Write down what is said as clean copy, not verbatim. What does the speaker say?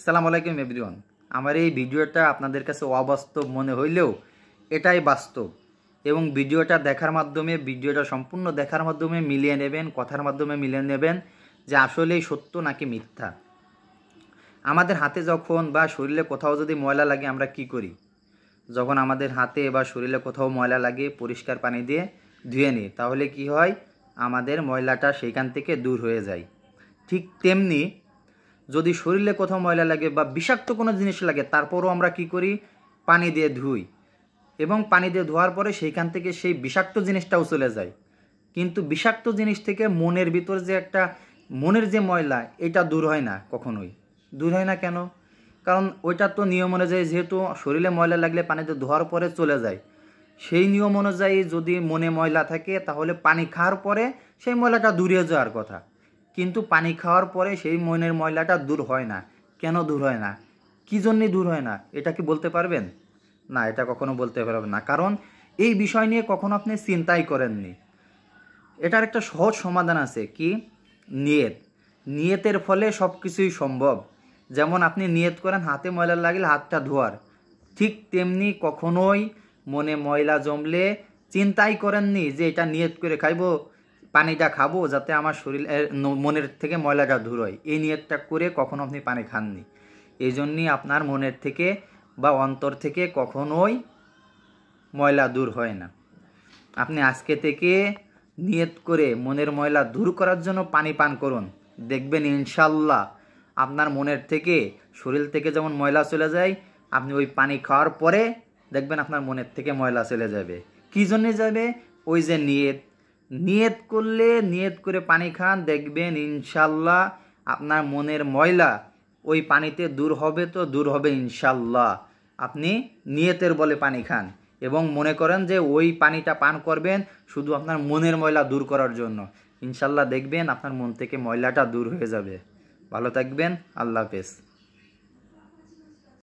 আসসালামু আলাইকুম এভরিওয়ান। আমার এই ভিডিওটা আপনাদের কাছে অবাস্তব মনে হইলেও এটাই বাস্তব এবং ভিডিওটা দেখার মাধ্যমে ভিডিওটা সম্পূর্ণ দেখার মাধ্যমে মিলিয়ে নেবেন, কথার মাধ্যমে মিলিয়ে নেবেন যে আসলেই সত্য নাকি মিথ্যা। আমাদের হাতে যখন বা শরীরে কোথাও যদি ময়লা লাগে আমরা কি করি? যখন আমাদের হাতে বা শরীরে কোথাও ময়লা লাগে পরিষ্কার পানি দিয়ে ধুয়ে নিই, তাহলে কি হয়? আমাদের ময়লাটা সেইখান থেকে দূর হয়ে যায়। ঠিক তেমনি যদি শরীরে কোথাও ময়লা লাগে বা বিষাক্ত কোনো জিনিস লাগে তারপরও আমরা কি করি? পানি দিয়ে ধুই এবং পানি দিয়ে ধোয়ার পরে সেইখান থেকে সেই বিষাক্ত জিনিসটাও চলে যায়। কিন্তু বিষাক্ত জিনিস থেকে মনের ভিতর যে একটা মনের যে ময়লা এটা দূর হয় না, কখনোই দূর হয় না। কেন? কারণ ওইটা তো নিয়ম অনুযায়ী, যেহেতু শরীরে ময়লা লাগলে পানিতে ধোয়ার পরে চলে যায়, সেই নিয়ম অনুযায়ী যদি মনে ময়লা থাকে তাহলে পানি খাওয়ার পরে সেই ময়লাটা দূরে যাওয়ার কথা। কিন্তু পানি খাওয়ার পরে সেই মনের ময়লাটা দূর হয় না। কেন দূর হয় না? কী জন্যে দূর হয় না? এটা কি বলতে পারবেন? না, এটা কখনো বলতে পারবেন না, কারণ এই বিষয় নিয়ে কখনো আপনি চিন্তাই করেননি। এটার একটা সহজ সমাধান আছে, কি? নিয়ত। নিয়তের ফলে সব কিছুই সম্ভব। যেমন আপনি নিয়ত করেন হাতে ময়লা লাগলে হাতটা ধোয়ার, ঠিক তেমনি কখনোই মনে ময়লা জমলে চিন্তাই করেননি যে এটা নিয়ত করে খাইবো, পানিটা খাবো যাতে আমার শরীর মনের থেকে ময়লাটা দূর হয়। এই নিয়তটা করে কখনো আপনি পানি খাননি। এই জন্যই আপনার মনের থেকে বা অন্তর থেকে কখনোই ময়লা দূর হয় না। আপনি আজকে থেকে নিয়ত করে মনের ময়লা দূর করার জন্য পানি পান করুন, দেখবেন ইনশাল্লাহ আপনার মনের থেকে শরীর থেকে যেমন ময়লা চলে যায়, আপনি ওই পানি খাওয়ার পরে দেখবেন আপনার মনের থেকে ময়লা চলে যাবে। কী জন্যে যাবে? ওই যে নিয়ত। নিয়ত করলে, নিয়ত করে পানি খান, দেখবেন ইনশাল্লাহ আপনার মনের ময়লা ওই পানিতে দূর হবে, তো দূর হবে ইনশাল্লাহ। আপনি নিয়তের বলে পানি খান এবং মনে করেন যে ওই পানিটা পান করবেন শুধু আপনার মনের ময়লা দূর করার জন্য। ইনশাল্লাহ দেখবেন আপনার মন থেকে ময়লাটা দূর হয়ে যাবে। ভালো থাকবেন। আল্লাহ হাফেজ।